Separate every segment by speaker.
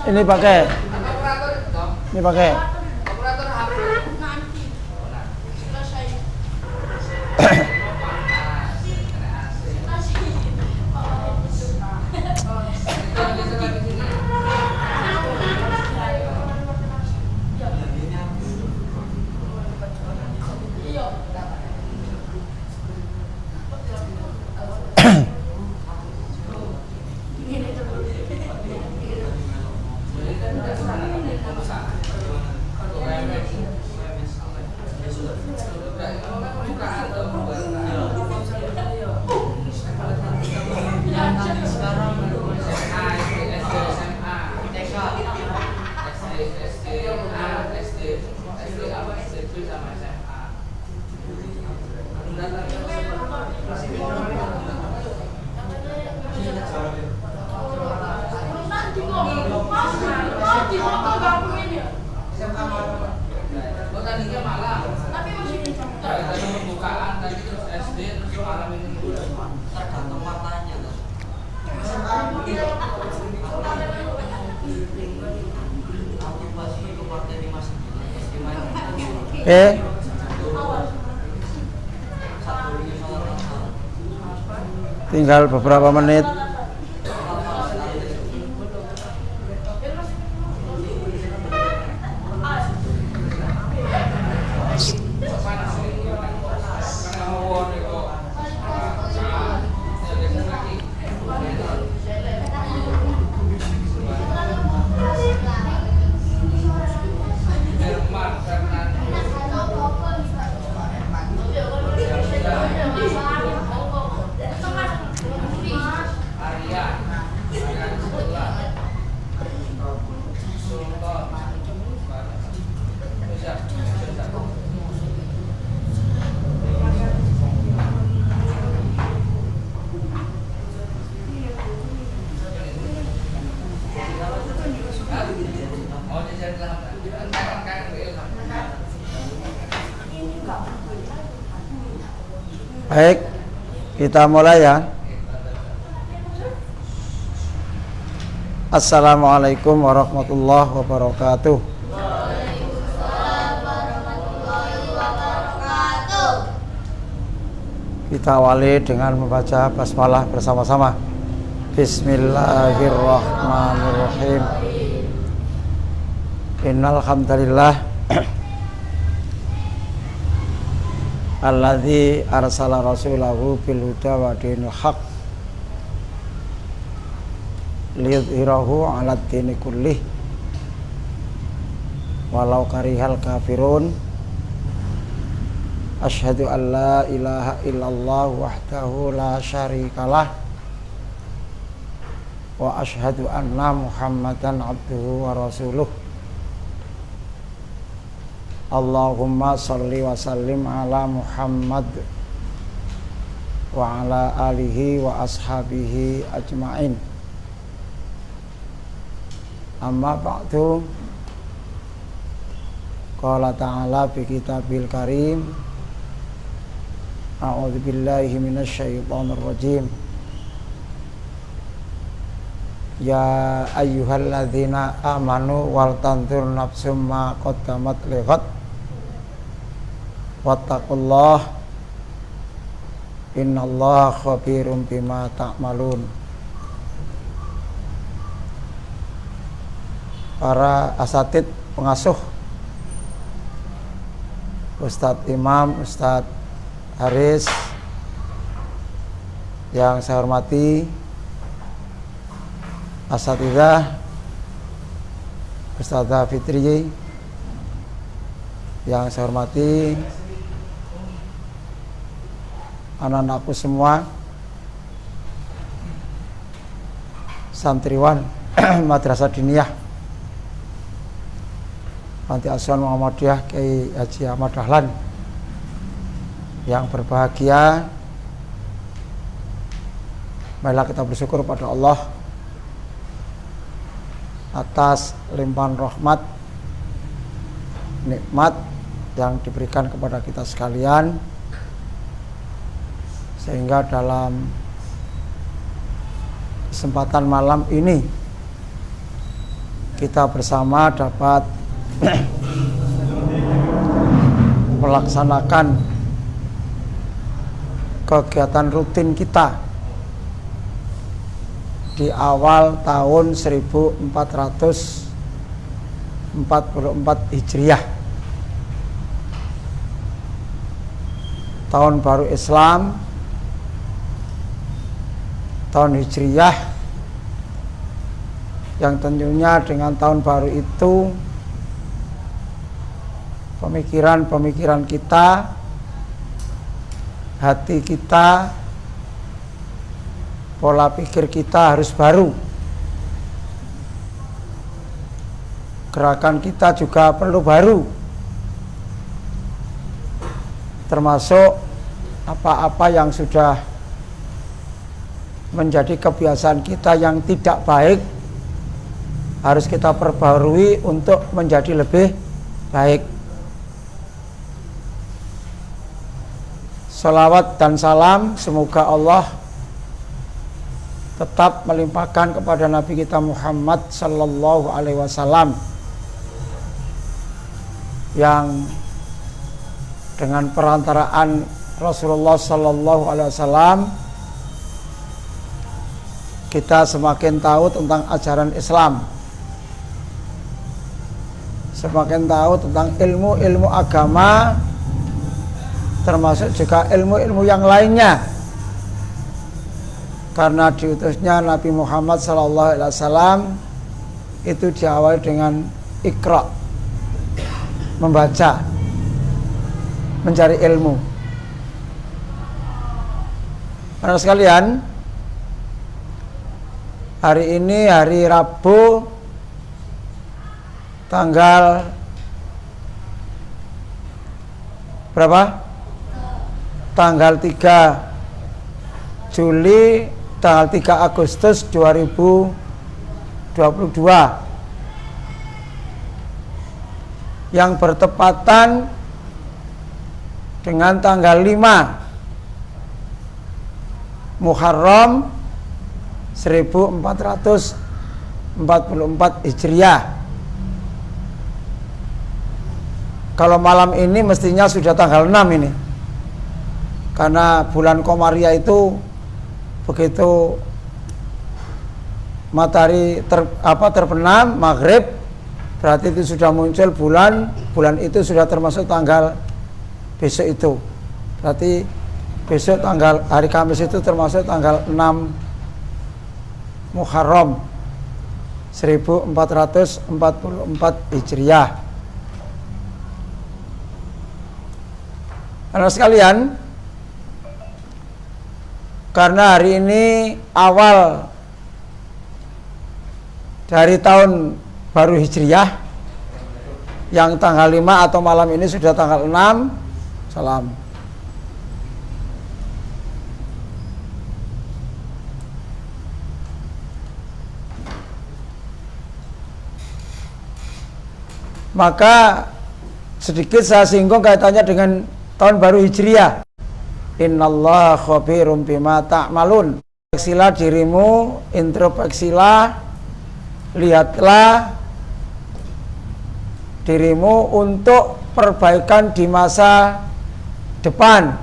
Speaker 1: Ini pakai. Ini pakai. Tinggal beberapa menit. Baik, kita mulai ya. Assalamualaikum warahmatullahi wabarakatuh. Kita awali dengan membaca basmalah bersama-sama. Bismillahirrahmanirrahim. Innal hamdalillah alladzi arsala rasulahu bil huda wa dinil haq liyudhhirahu 'alad dini kullih walau karihal kafirun. Asyhadu an la ilaha illallah wahdahu la syarikalah wa asyhadu anna muhammadan abduhu wa rasuluh. Allahumma salli wa sallim ala Muhammad wa ala alihi wa ashabihi ajma'in. Amma ba'du. Qala ta'ala fi kitabil karim. A'udzu billahi minasy syaithanir rajim. Ya ayyuhalladzina amanu wal tanzur nafsum ma qaddamat lighad wattaqullah innallaha khabirum bima ta'malun. Para asatid pengasuh, Ustadz Imam, Ustadz Haris yang saya hormati, asatidzah, Ustadzah Fitri yang saya hormati, anak-anakku semua, santriwan Madrasah Diniyah Panti Asuhan Muhammadiyah Kiai Haji Ahmad Dahlan yang berbahagia. Marilah kita bersyukur pada Allah atas limpahan rahmat, nikmat yang diberikan kepada kita sekalian, sehingga dalam kesempatan malam ini kita bersama dapat melaksanakan kegiatan rutin kita di awal tahun 1444 Hijriah, tahun baru Islam, tahun Hijriah, yang tentunya dengan tahun baru itu pemikiran-pemikiran kita, hati kita, pola pikir kita harus baru. Gerakan kita juga perlu baru, termasuk apa-apa yang sudah menjadi kebiasaan kita yang tidak baik harus kita perbarui untuk menjadi lebih baik. Salawat dan salam semoga Allah tetap melimpahkan kepada Nabi kita Muhammad sallallahu alaihi wasallam, yang dengan perantaraan Rasulullah sallallahu alaihi wasallam kita semakin tahu tentang ajaran Islam, semakin tahu tentang ilmu-ilmu agama, termasuk juga ilmu-ilmu yang lainnya. Karena diutusnya Nabi Muhammad SAW itu diawali dengan Iqra, membaca, mencari ilmu. Para sekalian, hari ini hari Rabu tanggal berapa? Tanggal 3 Juli, tanggal 3 Agustus 2022, yang bertepatan dengan tanggal 5 Muharram 1444 Hijriah. Kalau malam ini mestinya sudah tanggal 6 ini, karena bulan Komariah itu begitu matahari terbenam maghrib, berarti itu sudah muncul bulan itu sudah termasuk tanggal besok itu. Berarti besok tanggal hari Kamis itu termasuk tanggal 6 Muharram 1444 Hijriah. Anak sekalian, karena hari ini awal dari tahun baru Hijriah, yang tanggal 5 atau malam ini sudah tanggal 6. Salam. Maka sedikit saya singgung kaitannya dengan tahun baru Hijriah. Innallaha khabirum bima ta'malun. Introspeksilah dirimu, introspeksilah, lihatlah dirimu untuk perbaikan di masa depan.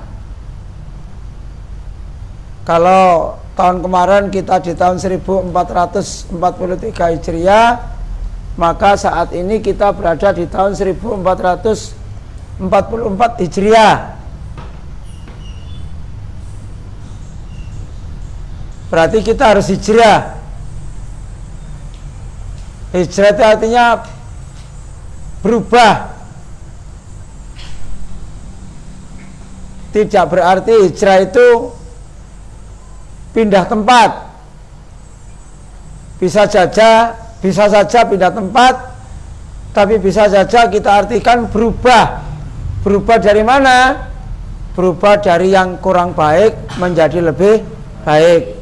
Speaker 1: Kalau tahun kemarin kita di tahun 1443 Hijriah, maka saat ini kita berada di tahun 1444 Hijriah. Berarti kita harus hijrah. Hijrah itu artinya berubah. Tidak berarti hijrah itu pindah tempat. Bisa saja pindah tempat, tapi bisa saja kita artikan berubah. Berubah dari mana? Berubah dari yang kurang baik menjadi lebih baik.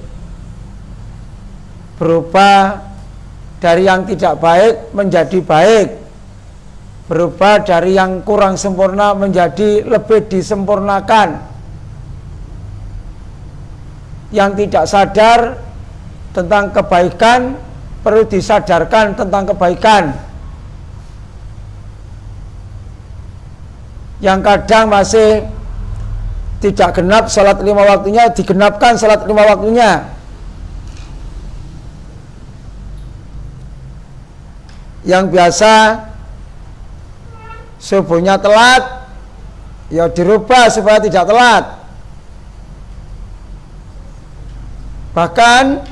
Speaker 1: Berubah dari yang tidak baik menjadi baik. Berubah dari yang kurang sempurna menjadi lebih disempurnakan. Yang tidak sadar tentang kebaikan perlu disadarkan tentang kebaikan. Yang kadang masih tidak genap salat 5 waktunya, digenapkan salat 5 waktunya. Yang biasa subuhnya telat, ya dirubah supaya tidak telat. Bahkan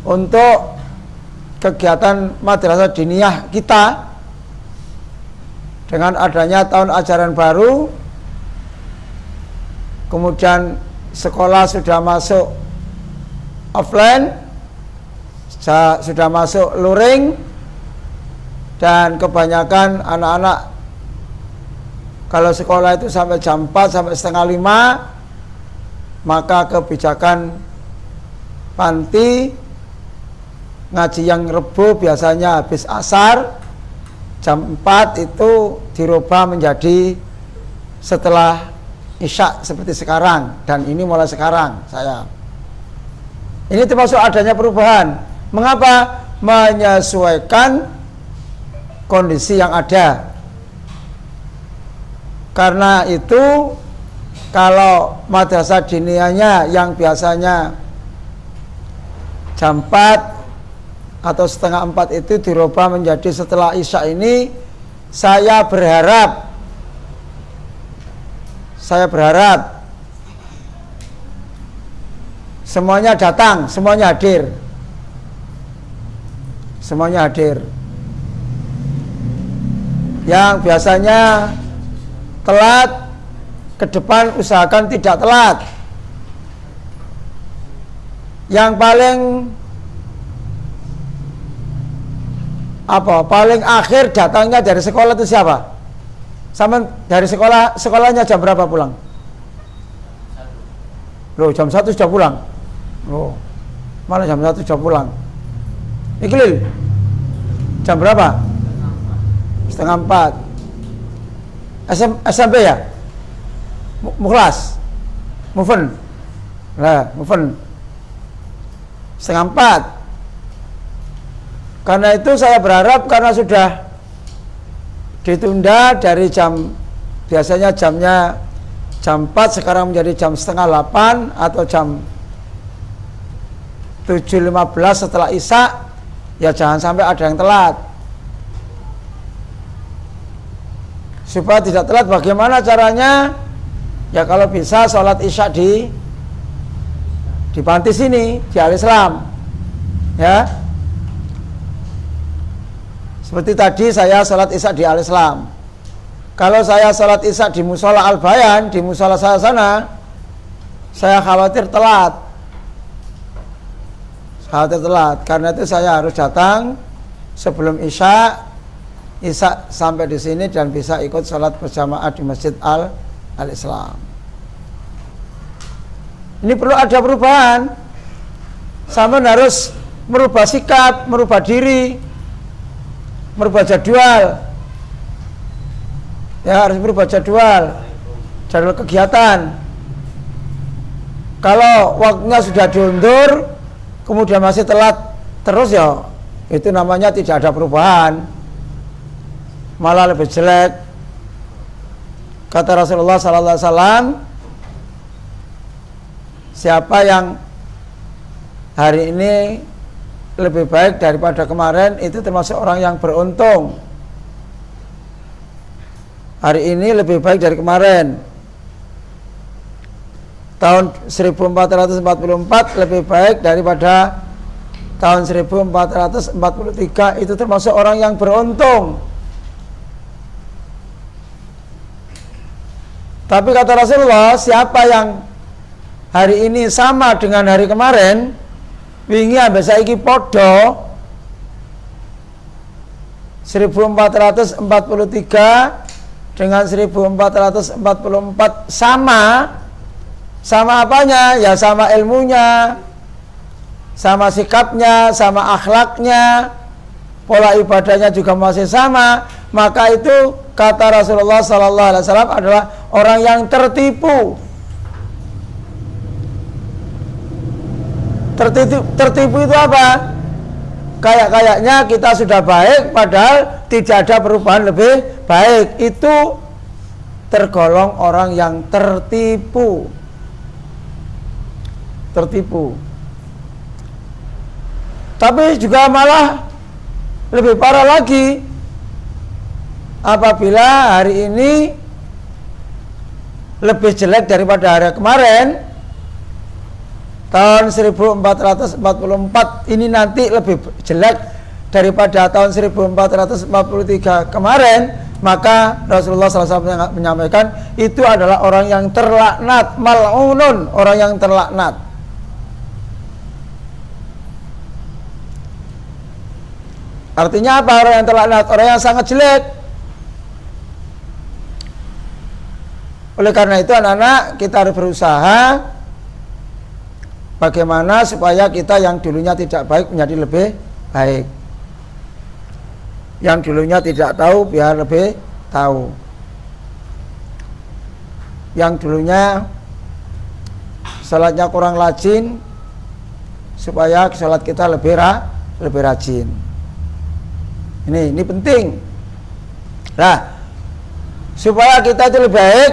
Speaker 1: untuk kegiatan madrasah diniyah kita, dengan adanya tahun ajaran baru, kemudian sekolah sudah masuk offline, sudah masuk luring, dan kebanyakan anak-anak kalau sekolah itu sampai jam 4 sampai setengah 5, maka kebijakan panti ngaji yang Rebo biasanya habis asar, jam 4 itu dirubah menjadi setelah isya seperti sekarang, dan ini mulai sekarang saya. Ini termasuk adanya perubahan. Mengapa? Menyesuaikan kondisi yang ada. Karena itu kalau madrasah diniyahnya yang biasanya jam 4 atau setengah 4 itu dirubah menjadi setelah isya ini, saya berharap semuanya datang, semuanya hadir. Semuanya hadir. Yang biasanya telat, ke depan usahakan tidak telat. Yang paling akhir datangnya dari sekolah itu siapa? Sama dari sekolahnya jam berapa pulang? Loh, jam 1 sudah pulang. Oh, malah jam 1 sudah pulang. Iqlil, jam berapa? Setengah 4. SMP ya? Mukhlas? Mufen? Nah, Mufen. Setengah 4. Karena itu saya berharap, karena sudah ditunda dari biasanya jamnya jam 4, sekarang menjadi jam setengah 8 atau jam 7.15 setelah isya, ya jangan sampai ada yang telat. Supaya tidak telat, bagaimana caranya? Ya kalau bisa sholat isya di panti sini, di Al-Islam, ya. Seperti tadi saya sholat isya di Al-Islam. Kalau saya sholat isya di musola Al-Bayan, di musola saya sana, saya khawatir telat. Karena itu saya harus datang sebelum isya sampai di sini dan bisa ikut sholat berjamaah di Masjid Al-Islam. Ini perlu ada perubahan. Sama harus merubah sikap, merubah diri, merubah jadwal. Ya, harus merubah jadwal kegiatan. Kalau waktunya sudah diundur, kemudian masih telat terus, ya itu namanya tidak ada perubahan, malah lebih jelek. Kata Rasulullah SAW, siapa yang hari ini lebih baik daripada kemarin, itu termasuk orang yang beruntung. Hari ini lebih baik dari kemarin. Tahun 1444 lebih baik daripada tahun 1443, itu termasuk orang yang beruntung. Tapi kata Rasulullah, siapa yang hari ini sama dengan hari kemarin, wingi ambek saiki padha 1443 dengan 1444 sama apanya? Ya sama ilmunya, sama sikapnya, sama akhlaknya, pola ibadahnya juga masih sama. Maka itu kata Rasulullah SAW adalah orang yang tertipu. Tertipu itu apa? Kayaknya kita sudah baik, padahal tidak ada perubahan lebih baik. Itu tergolong orang yang tertipu. Tapi juga malah lebih parah lagi apabila hari ini lebih jelek daripada hari kemarin. Tahun 1444 ini nanti lebih jelek daripada tahun 1443 kemarin, maka Rasulullah SAW menyampaikan itu adalah orang yang terlaknat, mal'unun, orang yang terlaknat. Artinya apa orang yang terlaknat? Orang yang sangat jelek. Oleh karena itu anak-anak, kita harus berusaha bagaimana supaya kita yang dulunya tidak baik menjadi lebih baik, yang dulunya tidak tahu biar lebih tahu, yang dulunya salatnya kurang rajin supaya salat kita lebih rajin. Ini penting. Nah, supaya kita itu lebih baik,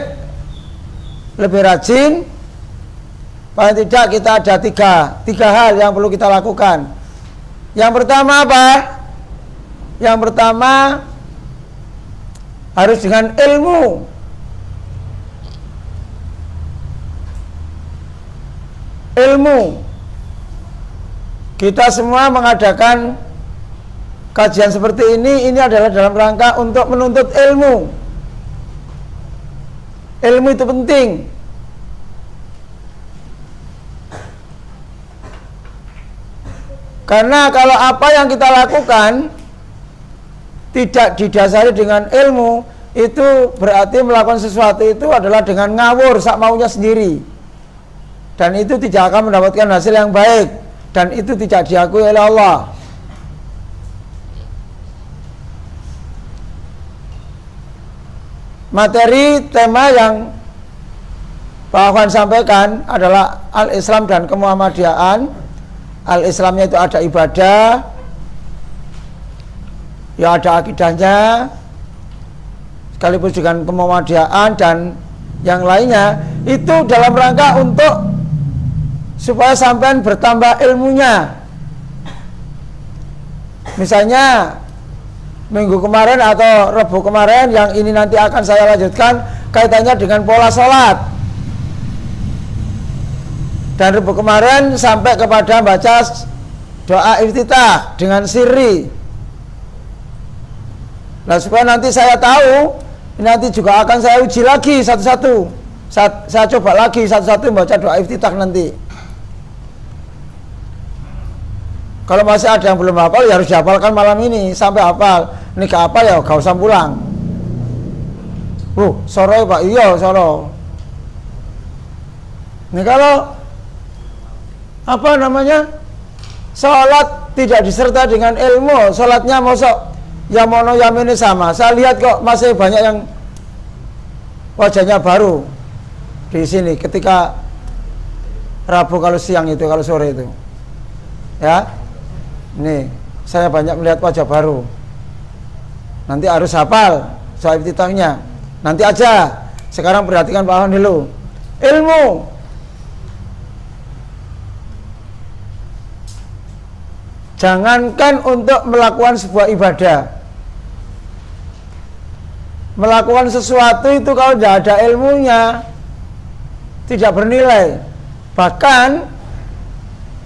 Speaker 1: lebih rajin, paling tidak kita ada tiga hal yang perlu kita lakukan. Yang pertama apa? Yang pertama harus dengan ilmu. Kita semua mengadakan kajian seperti ini adalah dalam rangka untuk menuntut ilmu. Ilmu itu penting. Karena kalau apa yang kita lakukan tidak didasari dengan ilmu, itu berarti melakukan sesuatu itu adalah dengan ngawur sak maunya sendiri. Dan itu tidak akan mendapatkan hasil yang baik, dan itu tidak diakui oleh Allah. Materi tema yang Pak Afwan sampaikan adalah Al-Islam dan Kemuhammadiyaan. Al-Islamnya itu ada ibadah, ya ada akidahnya, sekaligus dengan Kemuhammadiyaan dan yang lainnya, itu dalam rangka untuk supaya sampean bertambah ilmunya. Misalnya minggu kemarin atau Rabu kemarin, yang ini nanti akan saya lanjutkan kaitannya dengan pola sholat. Dan Rabu kemarin sampai kepada baca doa iftitah dengan sirri. Nah, supaya nanti saya tahu, nanti juga akan saya uji lagi satu-satu. Saya coba lagi satu-satu baca doa iftitah nanti. Kalau masih ada yang belum hafal, ya harus dihafalkan malam ini sampai hafal. Ini gak hafal ya gak usah pulang. Soro Pak, iya soro. Ini kalau apa namanya, sholat tidak disertai dengan ilmu, sholatnya mosok yang mono yamin sama. Saya lihat kok masih banyak yang wajahnya baru di sini ketika Rabu kalau siang itu, kalau sore itu, ya. Nih, saya banyak melihat wajah baru. Nanti harus hafal soal iftitahnya. Nanti aja. Sekarang perhatikan Pak Ahwan dulu. Ilmu. Jangankan untuk melakukan sebuah ibadah, melakukan sesuatu itu kalau tidak ada ilmunya tidak bernilai. Bahkan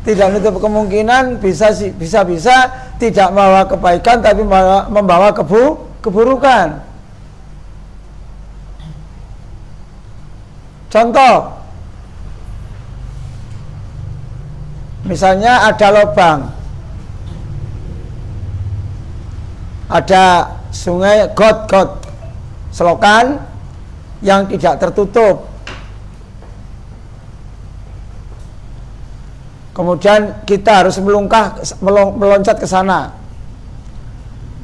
Speaker 1: tidak menutup kemungkinan bisa tidak membawa kebaikan, tapi membawa keburukan. Contoh, misalnya ada lubang, ada sungai, got, selokan yang tidak tertutup. Kemudian kita harus meloncat ke sana.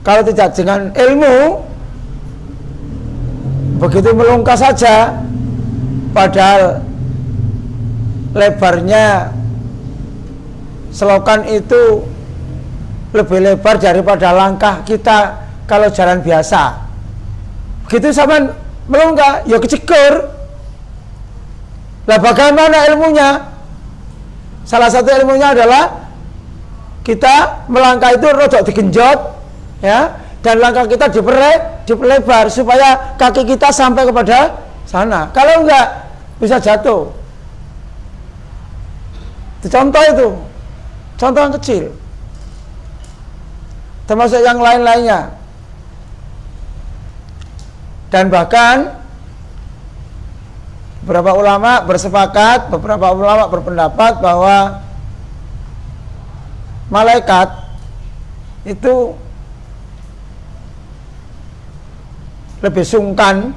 Speaker 1: Kalau tidak dengan ilmu, begitu melangkah saja, padahal lebarnya selokan itu lebih lebar daripada langkah kita kalau jalan biasa. Begitu sampean melangkah, ya kecekur. Lah bagaimana ilmunya? Salah satu ilmunya adalah kita melangkah itu rodok digenjot, ya, dan langkah kita diperlebar supaya kaki kita sampai kepada sana. Kalau enggak, bisa jatuh. Itu contoh itu, contoh yang kecil. Termasuk yang lain-lainnya. Dan bahkan beberapa ulama berpendapat bahwa malaikat itu lebih sungkan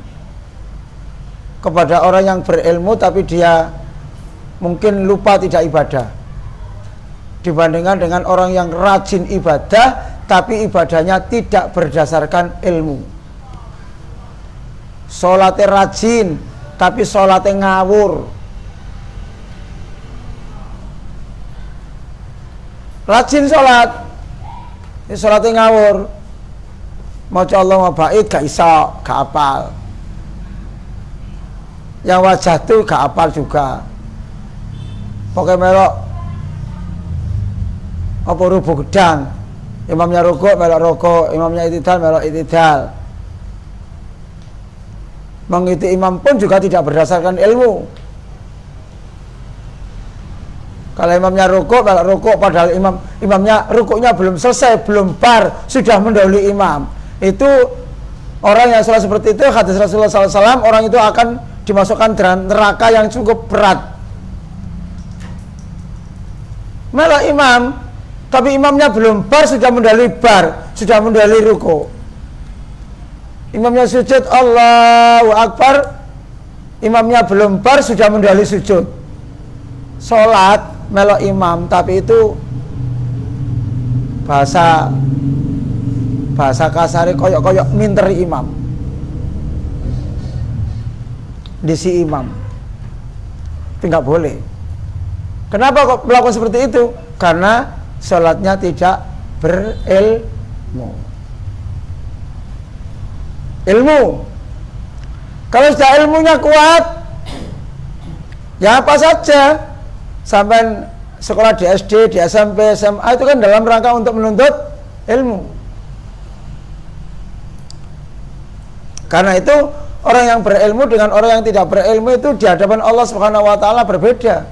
Speaker 1: kepada orang yang berilmu tapi dia mungkin lupa tidak ibadah, dibandingkan dengan orang yang rajin ibadah tapi ibadahnya tidak berdasarkan ilmu. Sholatnya rajin tapi sholatnya ngawur. Rajin sholat, ini sholatnya ngawur. Maca Allah mabait gak iso, gak apal. Yang wajah tuh gak apal juga. Pokoknya melok apa rubuh gedang. Imamnya rukuk melok rukuk, imamnya itidal melok itidal. Mengikuti imam pun juga tidak berdasarkan ilmu. Kalau imamnya rukuk melok rukuk, padahal imamnya rukuknya belum selesai, belum bar, sudah mendahului imam. Itu orang yang salah seperti itu, hadis Rasulullah SAW, orang itu akan dimasukkan dalam neraka yang cukup berat. Malah imam, tapi imamnya belum bar, sudah mendahului bar, sudah mendahului ruku. Imamnya sujud, Allahu Akbar, imamnya belum bar, sudah mendahului sujud. Sholat melok imam, tapi itu bahasa kasari koyok-koyok minteri imam, disi imam. Itu nggak boleh. Kenapa kok melakukan seperti itu? Karena sholatnya tidak berilmu. Kalau sudah ilmunya kuat, ya apa saja. Sampai sekolah di SD, di SMP, SMA itu kan dalam rangka untuk menuntut ilmu. Karena itu orang yang berilmu dengan orang yang tidak berilmu itu di hadapan Allah Subhanahu wa taala berbeda.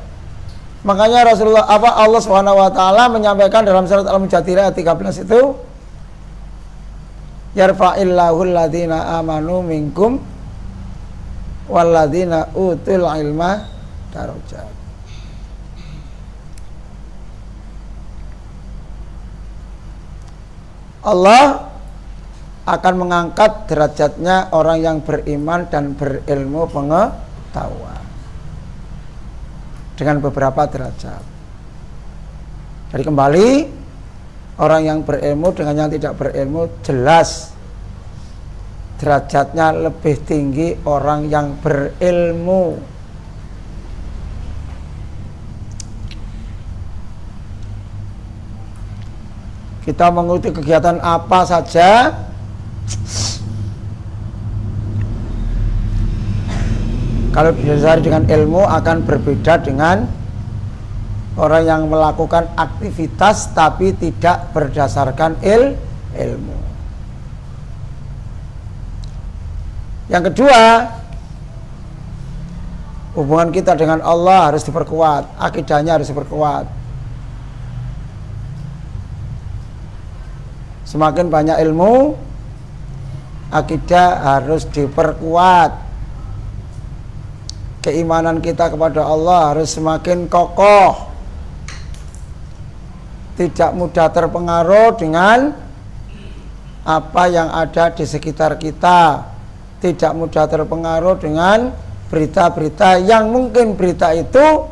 Speaker 1: Makanya Allah Subhanahu wa taala menyampaikan dalam surat Al-Mujadilah ayat 13 itu, yarfa'illahu alladhina amanu minkum walladhina utul ilma darajat. Allah akan mengangkat derajatnya orang yang beriman dan berilmu pengetahuan dengan beberapa derajat. Jadi kembali, orang yang berilmu dengan yang tidak berilmu jelas derajatnya lebih tinggi orang yang berilmu. Kita mengikuti kegiatan apa saja, kalau didasari dengan ilmu akan berbeda dengan orang yang melakukan aktivitas tapi tidak berdasarkan ilmu. Yang kedua, hubungan kita dengan Allah harus diperkuat, akidahnya harus diperkuat. Semakin banyak ilmu, akidah harus diperkuat. keimanan kita kepada Allah harus semakin kokoh, tidak mudah terpengaruh dengan apa yang ada di sekitar kita, tidak mudah terpengaruh dengan berita-berita yang mungkin berita itu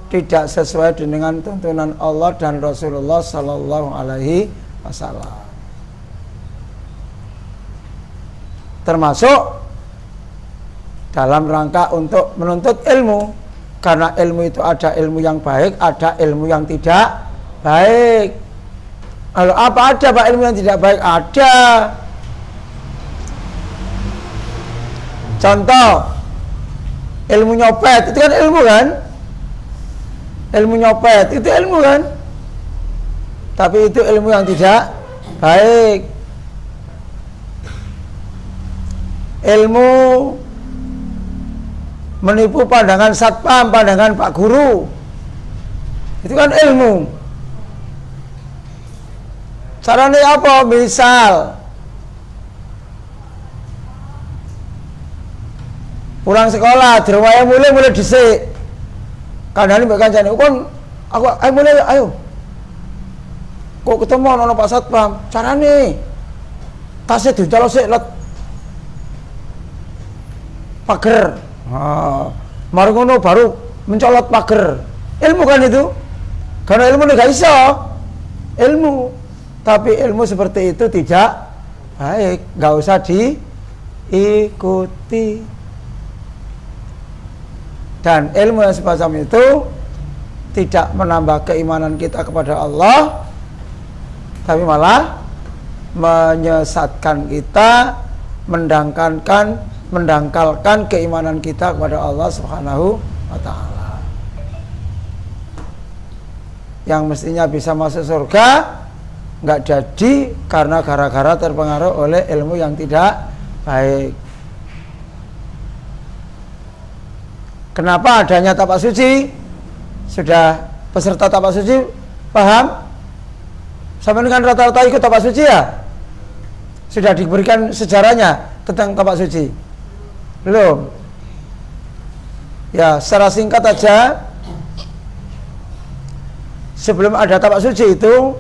Speaker 1: tidak sesuai dengan tuntunan Allah dan Rasulullah Sallallahu Alaihi Wasallam. Termasuk dalam rangka untuk menuntut ilmu, karena ilmu itu ada ilmu yang baik, ada ilmu yang tidak baik. Lalu apa ada Pak ilmu yang tidak baik? Ada. Contoh, ilmu nyopet itu kan ilmu kan? Ilmu nyopet itu ilmu kan? Tapi itu ilmu yang tidak baik. Ilmu menipu pandangan satpam, pandangan Pak Guru, itu kan ilmu. Caranya apa? Misal pulang sekolah, dirwaya mulai dhisik. Kandhane mbek kancane, "Kon aku mulai ayo." Kok ketemu ana Pak Satpam, carane tasnya ditolong sik let pager. Mari ngono baru mencolot pager. Ilmu kan itu? Karena ilmu gak iso. Ilmu. Tapi ilmu seperti itu tidak baik, gak usah diikuti. Dan ilmu yang semacam itu tidak menambah keimanan kita kepada Allah, tapi malah menyesatkan kita, mendangkalkan keimanan kita kepada Allah Subhanahu wa ta'ala. Yang mestinya bisa masuk surga nggak jadi karena gara-gara terpengaruh oleh ilmu yang tidak baik. Kenapa adanya tapak suci? Sudah peserta tapak suci paham? Sama dengan rata-rata ikut tapak suci ya? Sudah diberikan sejarahnya tentang tapak suci? Belum? Ya, secara singkat aja, sebelum ada tapak suci itu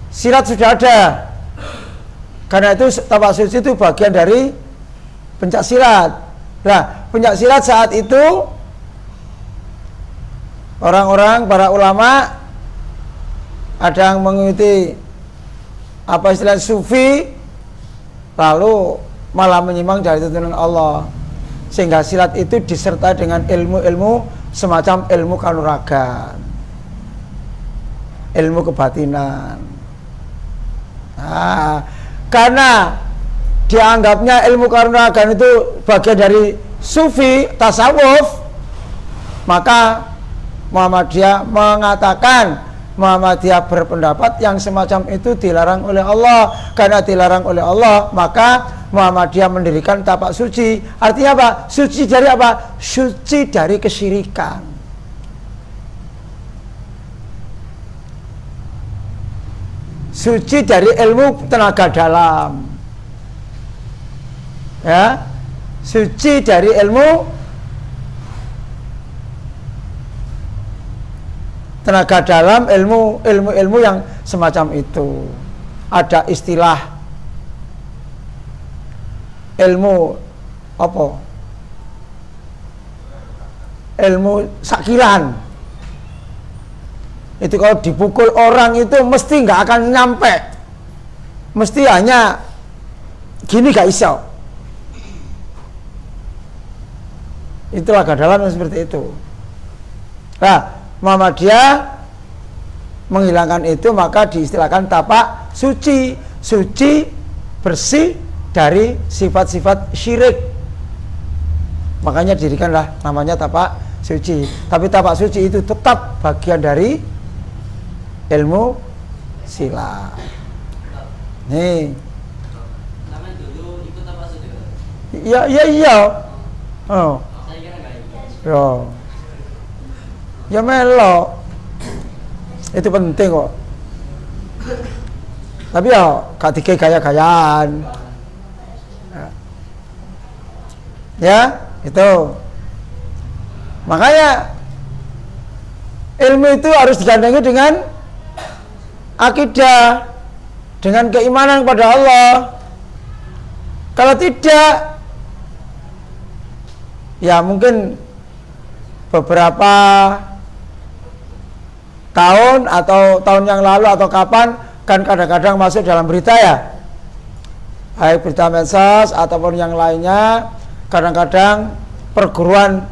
Speaker 1: sirat sudah ada. Karena itu tapak suci itu bagian dari pencak silat. Nah, pencak silat saat itu orang-orang, para ulama ada yang mengikuti apa istilah sufi, lalu malah menyimpang dari tuntunan Allah, sehingga silat itu disertai dengan ilmu-ilmu semacam ilmu kanuragan, ilmu kebatinan. Nah, karena dianggapnya ilmu kanuragan itu bagian dari sufi, tasawuf, maka Muhammadiyah mengatakan, Muhammadiyah berpendapat yang semacam itu dilarang oleh Allah. Karena dilarang oleh Allah, maka Muhammadiyah mendirikan tapak suci. Artinya apa? Suci dari apa? Suci dari kesyirikan. Suci dari ilmu tenaga dalam. Ya, suci dari ilmu tenaga dalam, ilmu yang semacam itu. Ada istilah ilmu apa? Ilmu sakilan. Itu kalau dipukul orang itu mesti nggak akan nyampe, mesti hanya gini, gak iso. Itulah dalam seperti itu. Nah, Muhammadiyah menghilangkan itu, maka diistilahkan tapak suci. Suci, bersih dari sifat-sifat syirik, makanya dirikanlah namanya tapak suci. Tapi tapak suci itu tetap bagian dari ilmu silat. Nih, iya. Oh, ya melo, itu penting kok. Tapi ya gak dikei gaya-gayaan. Ya, Itu. Makanya ilmu itu harus digandengi dengan akidah, dengan keimanan kepada Allah. Kalau tidak, ya mungkin beberapa tahun atau tahun yang lalu atau kapan kan kadang-kadang masuk dalam berita ya, baik berita medsos ataupun yang lainnya, kadang-kadang perguruan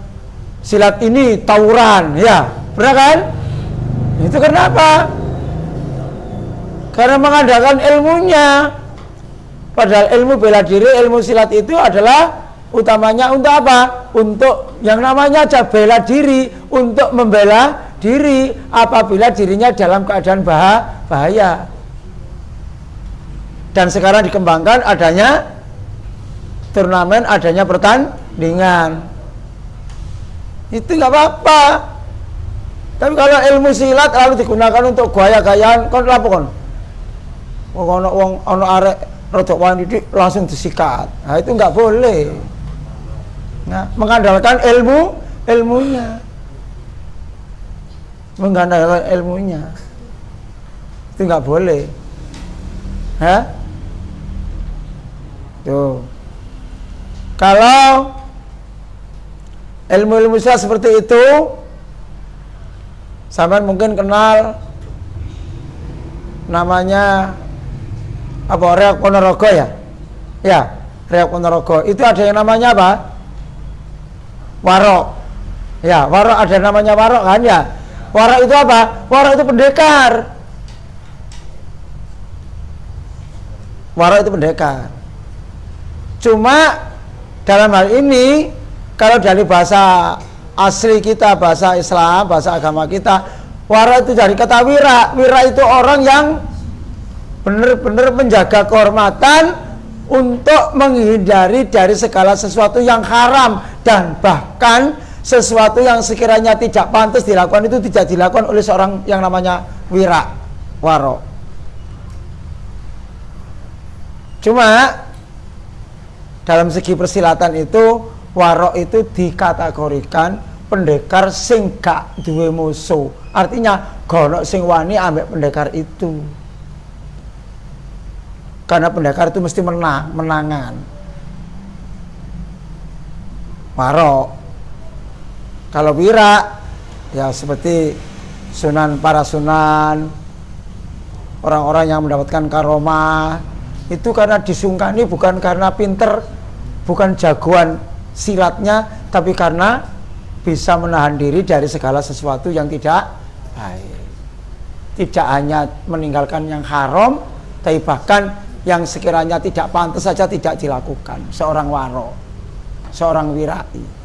Speaker 1: silat ini tawuran, ya benar kan? Itu kenapa? Karena mengandalkan ilmunya. Padahal ilmu bela diri, ilmu silat itu adalah utamanya untuk apa? Untuk yang namanya aja bela diri, untuk membela diri apabila dirinya dalam keadaan bahaya. Dan sekarang dikembangkan adanya turnamen, adanya pertandingan. Itu nggak apa-apa. Tapi kalau ilmu silat lalu digunakan untuk gaya-gayaan, kon lapo kon? Ono arek rodok wani langsung disikat. Nah, itu nggak boleh. Nah, mengandalkan ilmunya. Mengandalkan ilmunya. Itu nggak boleh. Hah? Tuh. Kalau ilmu-ilmu seperti itu, sampean mungkin kenal namanya apa, Reok Ponorogo ya? Ya, Reok Ponorogo. Itu ada yang namanya apa? Warok. Ya, warok ada namanya warok kan ya? Warok itu apa? Warok itu pendekar. Warok itu pendekar. Cuma dalam hal ini kalau dari bahasa asli kita, bahasa Islam, bahasa agama kita, warok itu dari kata wira. Wira itu orang yang benar-benar menjaga kehormatan untuk menghindari dari segala sesuatu yang haram, dan bahkan sesuatu yang sekiranya tidak pantas dilakukan itu tidak dilakukan oleh seorang yang namanya wira, waro. Cuma dalam segi persilatan itu waro itu dikategorikan pendekar sing gak duwe musuh. Artinya gono sing wani ambek pendekar itu. Karena pendekar itu mesti menangan. Waro. Kalau wira ya seperti sunan, para sunan, orang-orang yang mendapatkan karomah, itu karena disungkani bukan karena pinter, bukan jagoan silatnya, tapi karena bisa menahan diri dari segala sesuatu yang tidak baik. Tidak hanya meninggalkan yang haram, tapi bahkan yang sekiranya tidak pantas saja tidak dilakukan. Seorang waro, seorang wirai.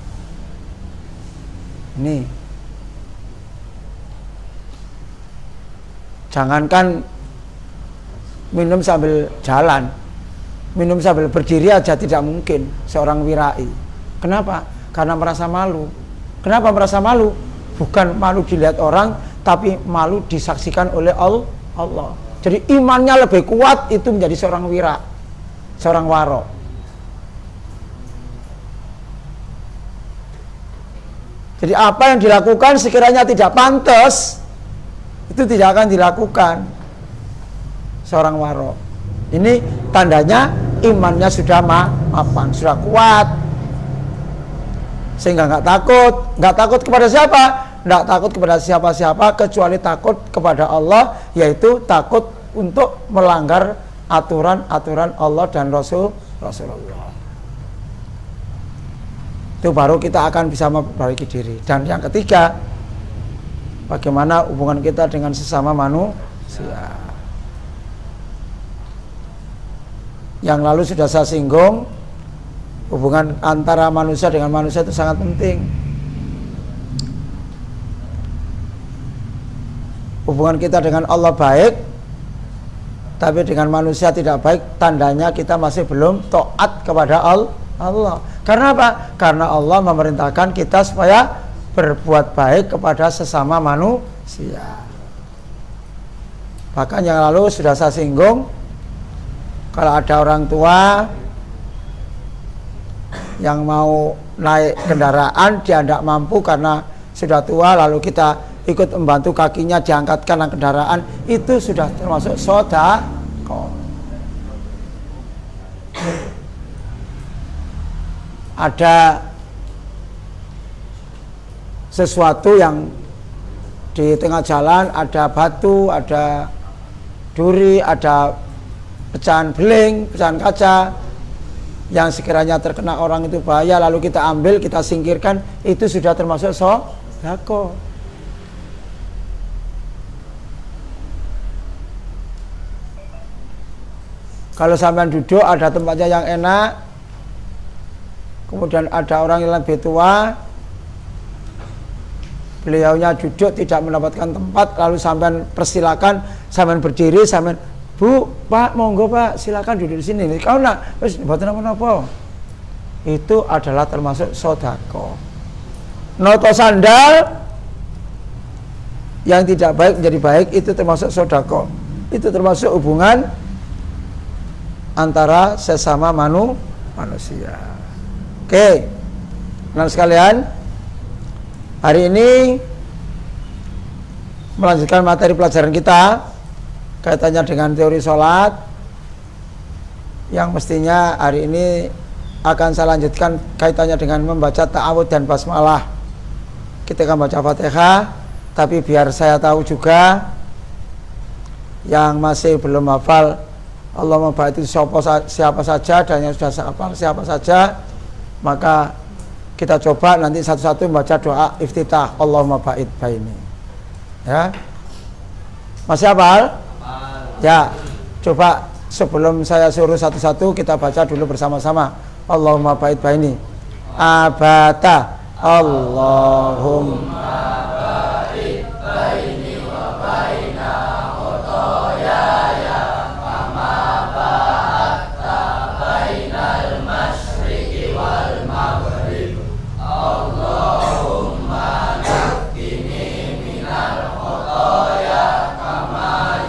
Speaker 1: Ini jangankan minum sambil jalan, minum sambil berdiri aja tidak mungkin seorang wirai. Kenapa? Karena merasa malu. Kenapa merasa malu? Bukan malu dilihat orang, tapi malu disaksikan oleh Allah. Jadi imannya lebih kuat, itu menjadi seorang wira, seorang waro. Jadi apa yang dilakukan sekiranya tidak pantas, itu tidak akan dilakukan seorang waro. Ini tandanya imannya sudah mapan, sudah kuat, sehingga nggak takut kepada siapa? Nggak takut kepada siapa-siapa kecuali takut kepada Allah, yaitu takut untuk melanggar aturan-aturan Allah dan Rasulullah. Itu baru kita akan bisa memperbaiki diri. Dan yang ketiga, bagaimana hubungan kita dengan sesama manusia. Yang lalu sudah saya singgung, hubungan antara manusia dengan manusia itu sangat penting. Hubungan kita dengan Allah baik, tapi dengan manusia tidak baik, tandanya kita masih belum taat kepada Allah. Karena apa? Karena Allah memerintahkan kita supaya berbuat baik kepada sesama manusia. Bahkan yang lalu sudah saya singgung, kalau ada orang tua yang mau naik kendaraan, dia tidak mampu karena sudah tua, lalu kita ikut membantu kakinya diangkatkan kendaraan, itu sudah termasuk sedekah. Ada sesuatu yang di tengah jalan, ada batu, ada duri, ada pecahan beling, pecahan kaca yang sekiranya terkena orang itu bahaya, lalu kita ambil, kita singkirkan, itu sudah termasuk sedekah. Kalau sampean duduk ada tempatnya yang enak, kemudian ada orang yang lebih tua, beliaunya duduk tidak mendapatkan tempat, lalu sampean persilakan, sampean berdiri, sampean, Bu, Pak, monggo Pak, silakan duduk di sini. Kau nak, wis mboten napa-napa. Itu adalah termasuk sedekah. Noto sandal yang tidak baik menjadi baik, itu termasuk sedekah. Itu termasuk hubungan antara sesama manusia. Oke, teman sekalian, hari ini melanjutkan materi pelajaran kita kaitannya dengan teori sholat, yang mestinya hari ini akan saya lanjutkan kaitannya dengan membaca ta'awudz dan basmalah. Kita akan baca Fatihah, tapi biar saya tahu juga yang masih belum hafal Allahumma ba'id itu siapa saja, dan yang sudah hafal siapa saja, maka kita coba nanti satu-satu membaca doa iftitah Allahumma ba'id baini. Ya, masih hafal? Ya, coba sebelum saya suruh satu-satu kita baca dulu bersama-sama. Allahumma ba'id baini. Abata. Allahumma ba'id baini wa baina khotoyaya kama ba'adta bainal masyriqi wal maghrib. Allahumma naqqini minal khotoya kama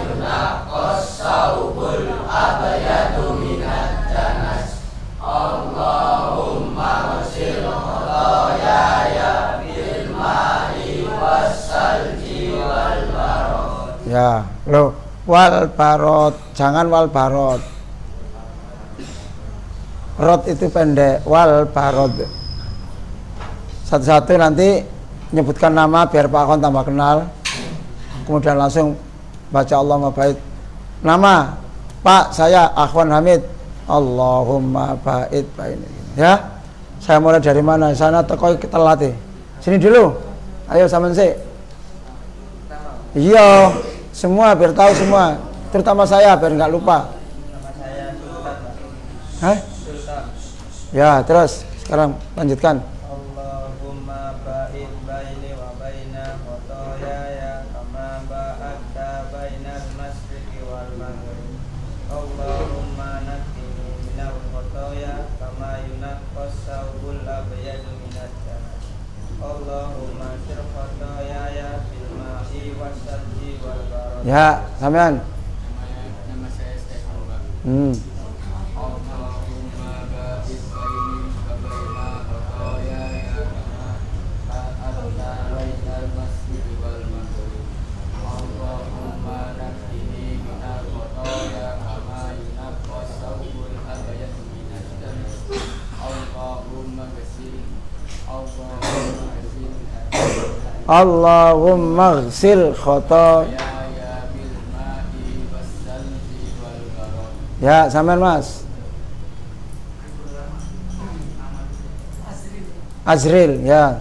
Speaker 1: saubul abyadu minad danas. Allahumma ghsil khotoyaya bil ma'i wassalji wal barad. Ya, lo wal barad, jangan wal barad. Rod itu pendek, wal barad. Satu-satu nanti menyebutkan nama biar Pak Akon tambah kenal. Kemudian langsung baca Allahumma ba'id. Nama Pak, saya Akhwan Hamid. Allahumma ba'id baini. Ya, saya mulai dari mana? Sana teko kita latih. Sini dulu. Ayo sama sih. Iya, semua biar tahu semua. Terutama saya biar nggak lupa.
Speaker 2: Nama saya Sultan.
Speaker 1: Hah?
Speaker 2: Sultan.
Speaker 1: Ya, terus sekarang lanjutkan.
Speaker 2: Allahumma ba'id baini wa baina khotoyaya kama ba'adta bainal masyriqi wal maghrib. Allahumma naqqini minal khotoya kama yunaqqas saubul abyadu minad danas. Allahumma sir khotoyaya bil ma'i wassalji wal barad.
Speaker 1: Ya, sampean.
Speaker 2: Nama saya Stefan, Pak.
Speaker 3: Allahumma ba'id baini wa baina khotoyaya kama ba'adta bainal masyriqi wal maghrib. Allahumma naqqini minal khotoya kama yunaqqas saubul abyadu minad danas. Allahumma ghsil
Speaker 1: Allahumma ghsil khotoyaya.
Speaker 3: ya bil ma'i wassalji wal barad.
Speaker 1: Ya, sampean Mas. Azril, ya.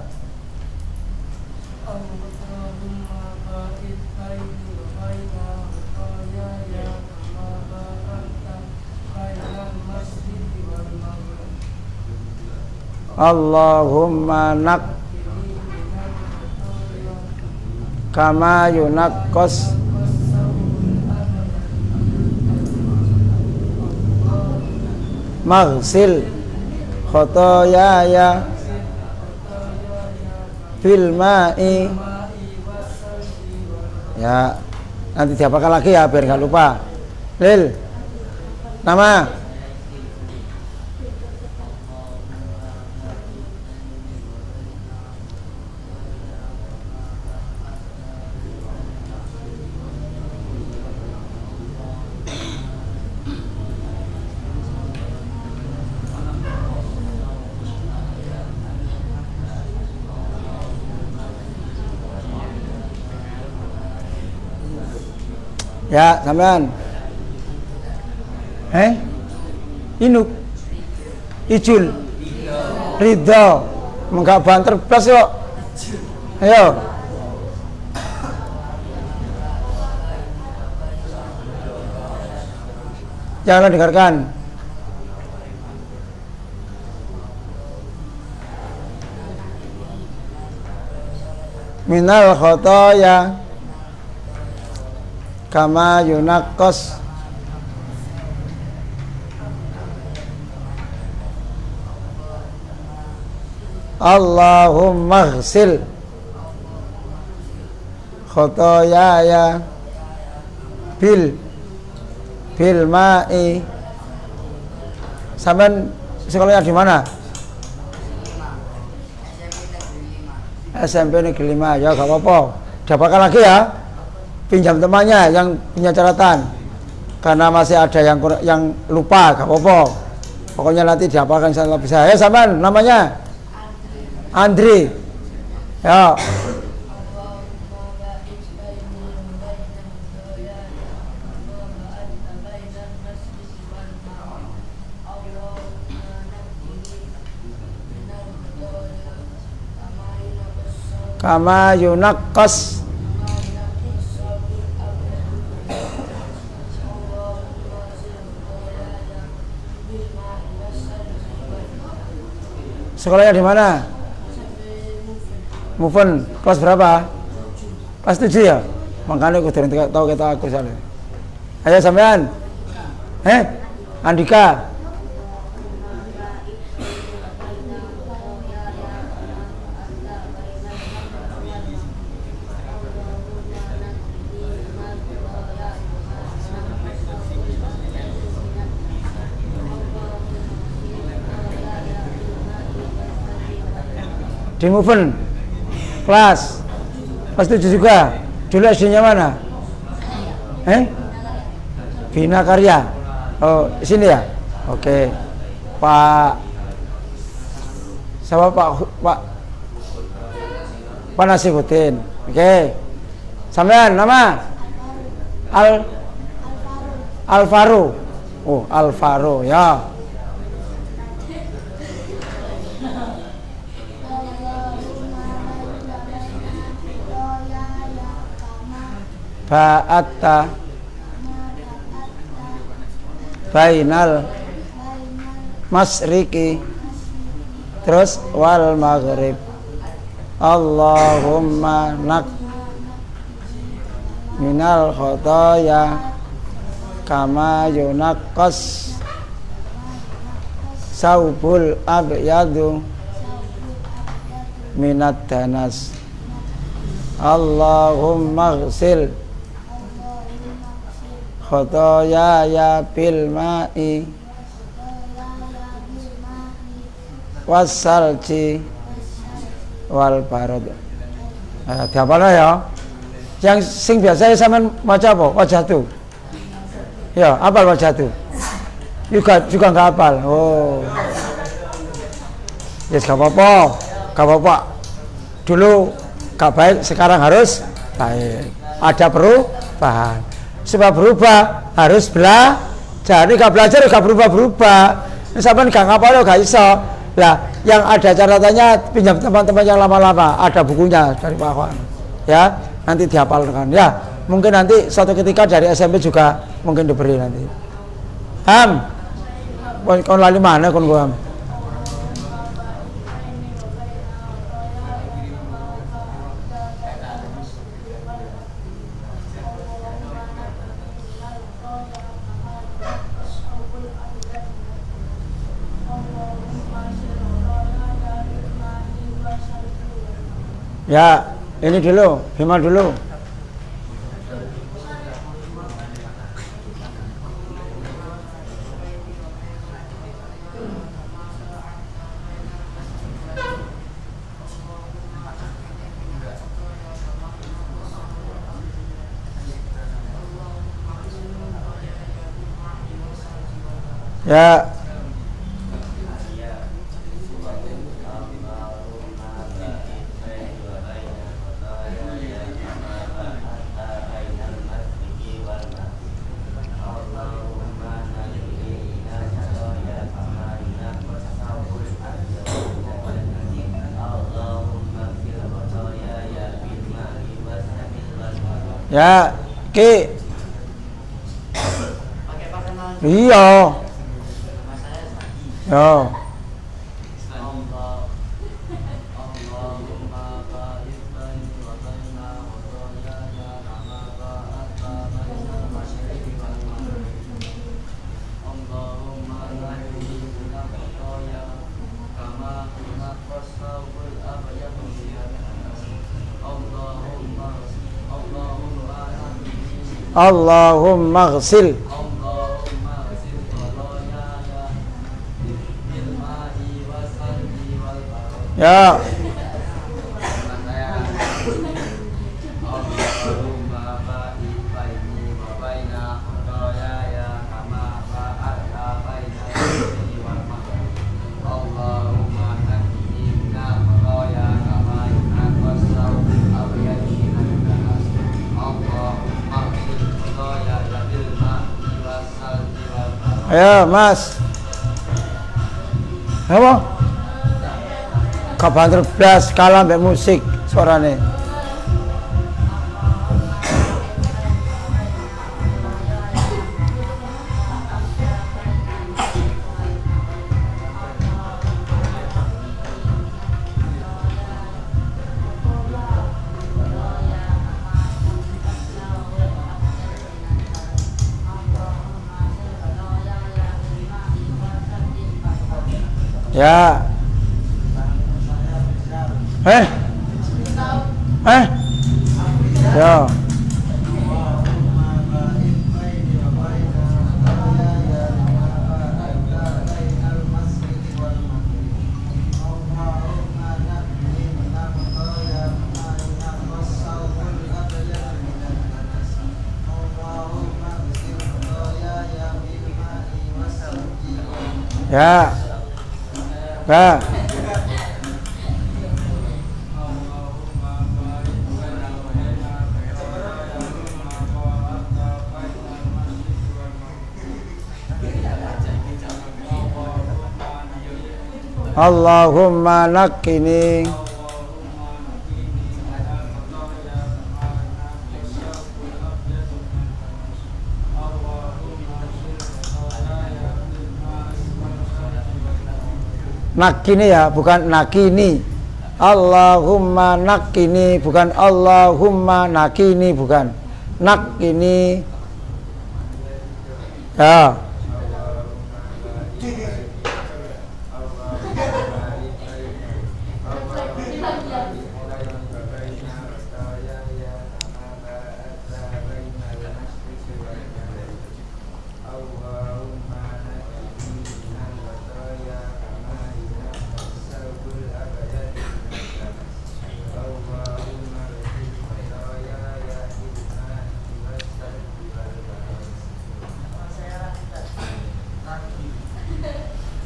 Speaker 1: Allahumma nak kama yunaqqas maghsil khotoyaya bil ma'i. Ya, nanti diapakan lagi ya biar nggak lupa. Lil, nama Ya, sampean. Inuk. Ijul. Ridho. Enggak banter blas kok. Ayo. Jangan dengarkan. Minal khotoya kama yunaqqas Allahumma ghsil khotoyaya bil ma'i. Sampean sekolahnya di mana? SMP Negeri 5. Ya gak apa-apa, dapatkan lagi ya, pinjam temannya yang punya catatan, karena masih ada yang lupa, gak apa-apa, pokoknya nanti dihafalkan insya Allah bisa. Ya sampean namanya Andri. Ya. Kama yunaqqas sekolahnya di mana? Mufun kelas berapa? Kelas 7 ya? Makanya aku tidak tahu kita aku sana. Ayo sampean. Andika. Di Mufun kelas 7 juga. Dulu SD-nya mana? Bina Karya. Oh, sini ya? Oke. Pak sama Pak Nasibuddin. Oke. Sampean nama? Alvaro. Oh, Alvaro ya. Ba'atta bainal masriki terus wal maghrib. Allahumma nak minal khotoya kama yunaqqas saubul abyadu minat danas. Allahumma ghsil khotoyaya bil ma'i wassalji wal barad. Dihafalnya ya. Yang sing biasa sampean maca apa? Wajah tuh. Ya, hafal wajah tuh. Juga enggak hafal. Oh. Yes, gak apa-apa. Dulu gak baik, sekarang harus baik. Ada perubahan. Supaya berubah harus belajar. Ini gak belajar gak berubah. Ini sampean gak ngapal gak iso. Lah, yang ada catatannya pinjam teman-teman yang lama-lama, ada bukunya dari Pak Wan. Ya, nanti dihafalkan. Ya, mungkin nanti suatu ketika dari SMP juga mungkin diberi nanti. Kon lali mana kon gua? Ya, ini dulu, Bima dulu. Ya. Ya, Ki. Iya. Ya. Allahumma ghsil. Ya. Ayo, Mas. Apa? Kapan blas kalah mbek musik suarane. Ya. Ya. Ya. Ya. Allahumma nakkini. Nakini ya, bukan nakini. Allahumma nakini, bukan Allahumma nakini, bukan. Nakini. Ya.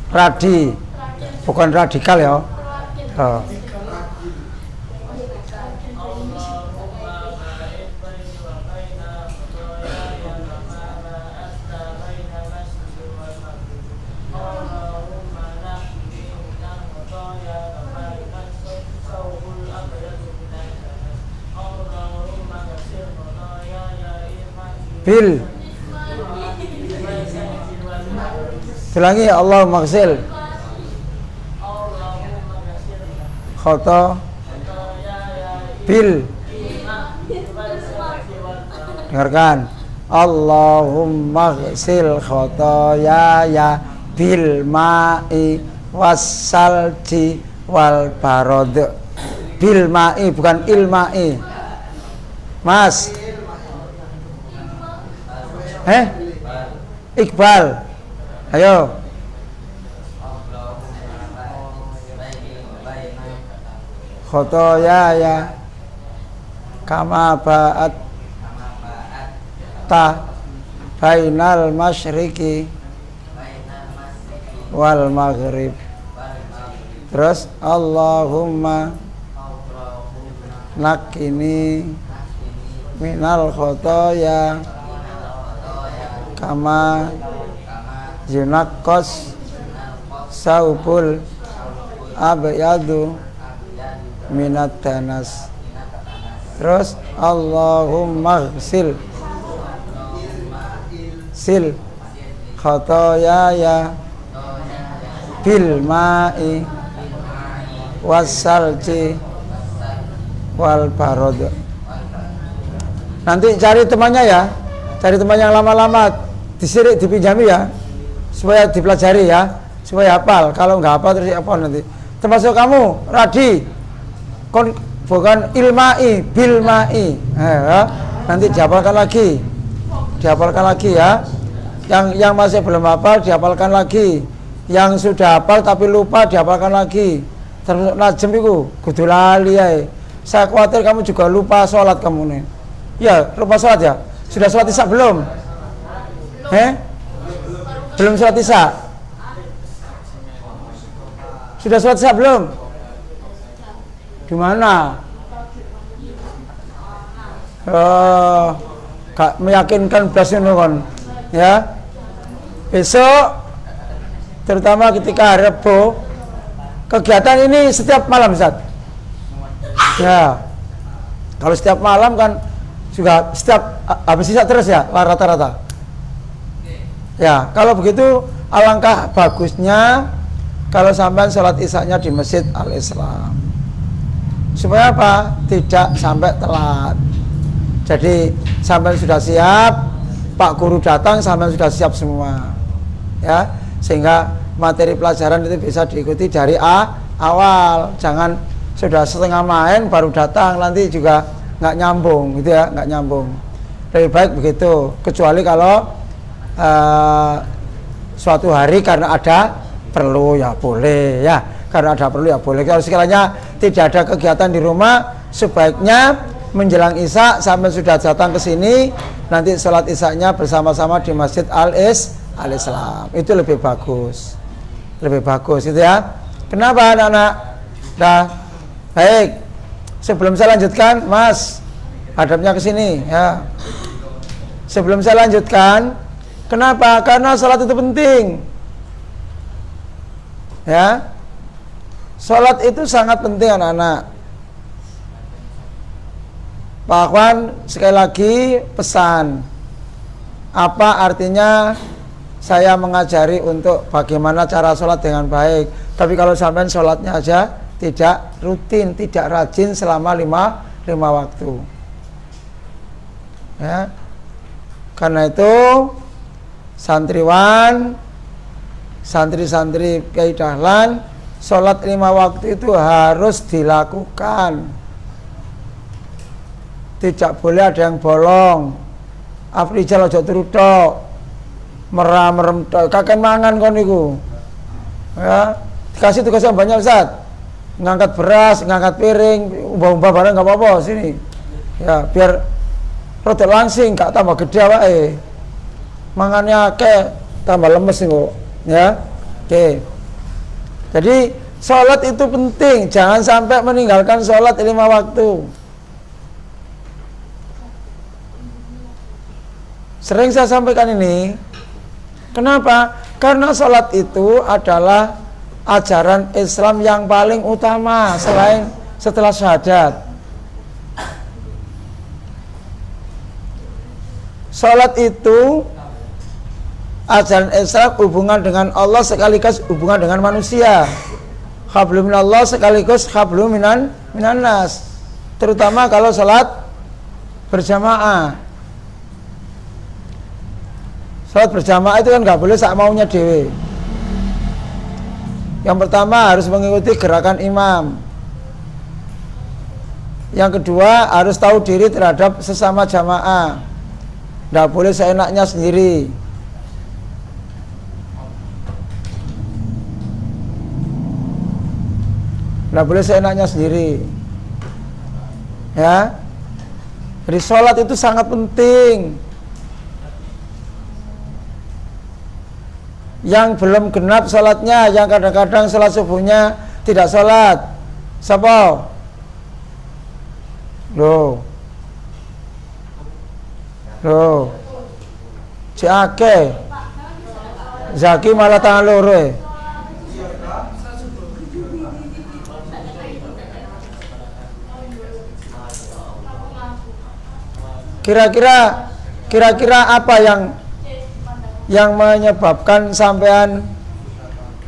Speaker 1: Radi, bukan radikal ya. Oh. Bil. Ulangi, Allahumma ghsil khata bil. Dengarkan, Allahumma ghsil khotoyaya bil ma'i wassalji wal barad. Bil ma'i, bukan ilma'i, Mas. Iqbal. Ayo. Khotoyaya kama ba'at ta bainal masyriqi wal maghrib. Terus Allahumma nakini minal khotoya kama yunaqqas saubul abyadu minat danas. Terus Allahumma ghsil sil khotoyaya bil ma'i wassalji wal barod. Nanti cari temannya ya, cari teman yang lama-lama, disirik, dipinjami ya, supaya dipelajari ya, supaya hafal. Kalau nggak hafal terus apa nanti. Termasuk kamu, Radi, bukan ilmai, bilmai, nanti dihafalkan lagi ya. Yang masih belum hafal dihafalkan lagi, yang sudah hafal tapi lupa dihafalkan lagi. Termasuk najem itu, kudu lali ya. Saya khawatir kamu juga lupa sholat kamu nih. Ya, lupa sholat ya. Sudah sholat isya belum? Belum sholat isya. Sudah sholat isya belum? Di mana? Gak meyakinkan belas kan? Ya. Besok, terutama ketika hari Rabu, kegiatan ini setiap malam, Ustaz. Ya. Kalau setiap malam kan juga setiap habis isya terus ya, rata-rata. Ya, kalau begitu alangkah bagusnya kalau sampai sholat isya-nya di Masjid Al-Islam. Supaya apa? Tidak sampai telat. Jadi sampai sudah siap, Pak Guru datang sampai sudah siap semua. Ya, sehingga materi pelajaran itu bisa diikuti dari awal. Jangan sudah setengah main baru datang, nanti juga nggak nyambung gitu ya, nggak nyambung. Lebih baik begitu, kecuali kalau suatu hari karena ada perlu ya boleh ya, karena ada perlu ya boleh. Kalau sekiranya tidak ada kegiatan di rumah, sebaiknya menjelang isya sampai sudah datang ke sini, nanti sholat isya-nya bersama-sama di Masjid Al-Islam. Itu lebih bagus, itu ya. Kenapa anak-anak? Dah baik. Sebelum saya lanjutkan, Mas, hadapnya ke sini ya. Sebelum saya lanjutkan, kenapa? Karena sholat itu penting. Ya. Sholat itu sangat penting anak-anak. Pak Akwan sekali lagi pesan. Apa artinya saya mengajari untuk bagaimana cara sholat dengan baik. Tapi kalau sampai sholatnya aja tidak rutin, tidak rajin selama lima waktu. Ya. Karena itu santriwan, santri-santri Kiai Dahlan, sholat 5 waktu itu harus dilakukan. Tidak boleh ada yang bolong. Afrijal aja turu tok. Merem tok, kakek mangan kon niku. Ya, dikasih tugas yang banyak, Ustaz. Ngangkat beras, ngangkat piring, umbah-umbah barang enggak apa-apa sini. Ya, biar rada langsing, gak tambah gede wae. Mangannya akeh, tambah lemes niku, ya. Oke. Jadi, sholat itu penting, jangan sampai meninggalkan sholat 5 waktu. Sering saya sampaikan ini. Kenapa? Karena sholat itu adalah ajaran Islam yang paling utama selain setelah syahadat. Sholat itu ajaran Islam hubungan dengan Allah sekaligus hubungan dengan manusia. Hablum minallah sekaligus hablum minan nas. Terutama kalau sholat berjamaah. Sholat berjamaah itu kan nggak boleh sak maunya dewe. Yang pertama harus mengikuti gerakan imam. Yang kedua harus tahu diri terhadap sesama jamaah. Nggak boleh seenaknya sendiri. Nggak boleh seenaknya sendiri. Ya. Jadi sholat itu sangat penting. Yang belum genap sholatnya, yang kadang-kadang sholat subuhnya tidak sholat, siapa? Loh, Ciake, Zaki malah tangan loro. Kira-kira apa yang menyebabkan sampean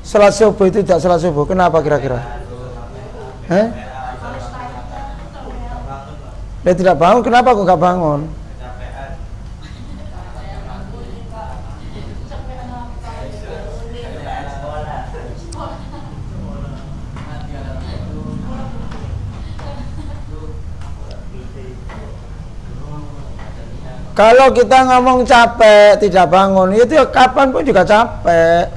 Speaker 1: salat subuh itu tidak salat subuh? Kenapa kira-kira? Dia tidak bangun, kenapa kok nggak bangun? Kalau kita ngomong capek, tidak bangun, itu ya kapan pun juga capek.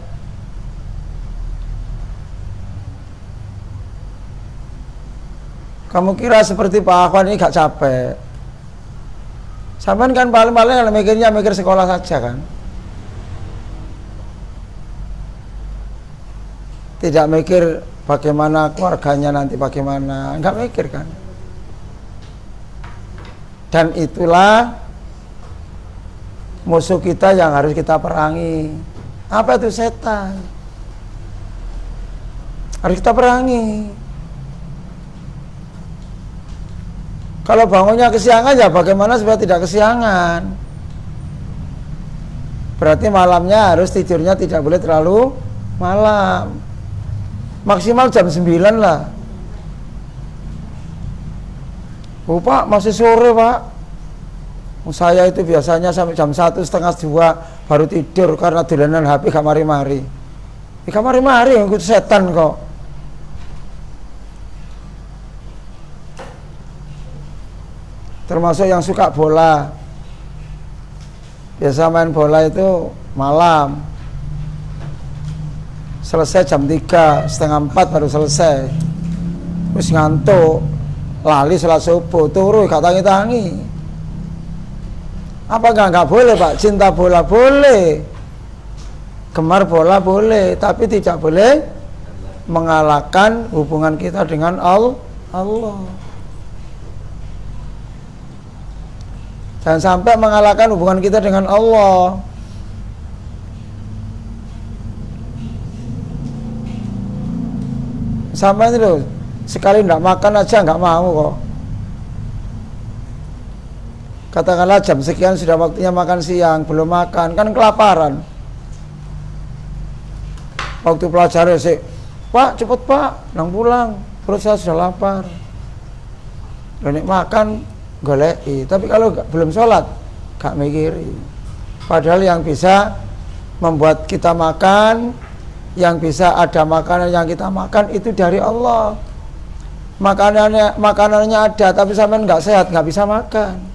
Speaker 1: Kamu kira seperti Pak Akhwan ini gak capek? Sampean kan paling-paling mikirnya mikir sekolah saja kan? Tidak mikir bagaimana keluarganya nanti bagaimana, enggak mikir kan? Dan itulah musuh kita yang harus kita perangi. Apa itu setan? Harus kita perangi. Kalau bangunnya kesiangan ya bagaimana supaya tidak kesiangan? Berarti malamnya harus tidurnya tidak boleh terlalu malam. Maksimal jam 9 lah. Oh Pak, masih sore Pak. Saya itu biasanya sampai jam 1:30, 2 baru tidur karena dolanan HP gak mari-mari. Gak mari-mari yang ikut setan kok. Termasuk yang suka bola. Biasa main bola itu malam. Selesai jam 3, 3:30 baru selesai. Terus ngantuk, lali salat subuh, turu gak tangi-tangi. Apa nggak boleh Pak? Cinta bola boleh, gemar bola boleh, tapi tidak boleh mengalahkan hubungan kita dengan Allah. Jangan sampai mengalahkan hubungan kita dengan Allah. Sampai itu sekali nggak makan aja nggak mau kok. Katakanlah jam sekian sudah waktunya makan siang, belum makan, kan kelaparan. Waktu pelajaran sih, Pak cepet Pak, nang pulang, perut saya sudah lapar. Nek makan, goleki. Tapi kalau belum sholat, gak mikiri. Padahal yang bisa membuat kita makan, yang bisa ada makanan yang kita makan itu dari Allah. Makanannya ada, tapi sampean nggak sehat, nggak bisa makan.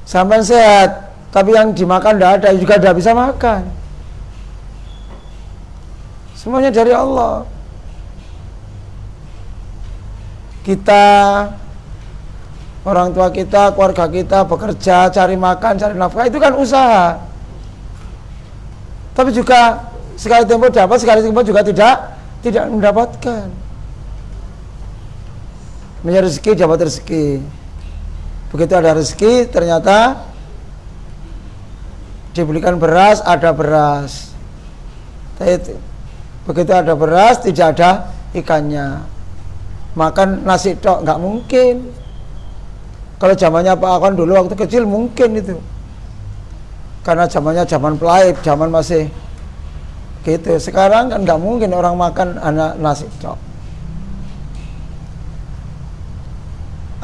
Speaker 1: Sampai sehat, tapi yang dimakan tidak ada, juga tidak bisa makan. Semuanya dari Allah. Kita, orang tua kita, keluarga kita bekerja, cari makan, cari nafkah, itu kan usaha. Tapi juga sekali tempo dapat, sekali tempo juga tidak mendapatkan. Mencari rezeki, dapat rezeki. Begitu ada rezeki, ternyata dibelikan beras, ada beras. Begitu ada beras, tidak ada ikannya. Makan nasi tok nggak mungkin. Kalau zamannya Pak Akhwan dulu waktu kecil mungkin itu. Karena zamannya zaman pelaib, zaman masih gitu. Sekarang kan nggak mungkin orang makan anak nasi tok.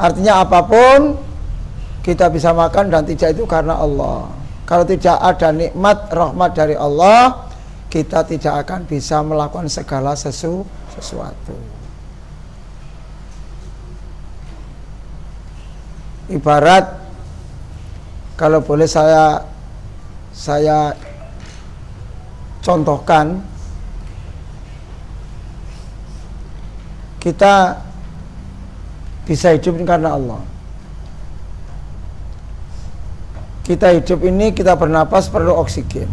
Speaker 1: Artinya apapun kita bisa makan dan tidak itu karena Allah. Kalau tidak ada nikmat rahmat dari Allah, kita tidak akan bisa melakukan segala sesuatu. Ibarat kalau boleh saya contohkan, kita bisa hidup karena Allah. Kita hidup ini, kita bernapas perlu oksigen.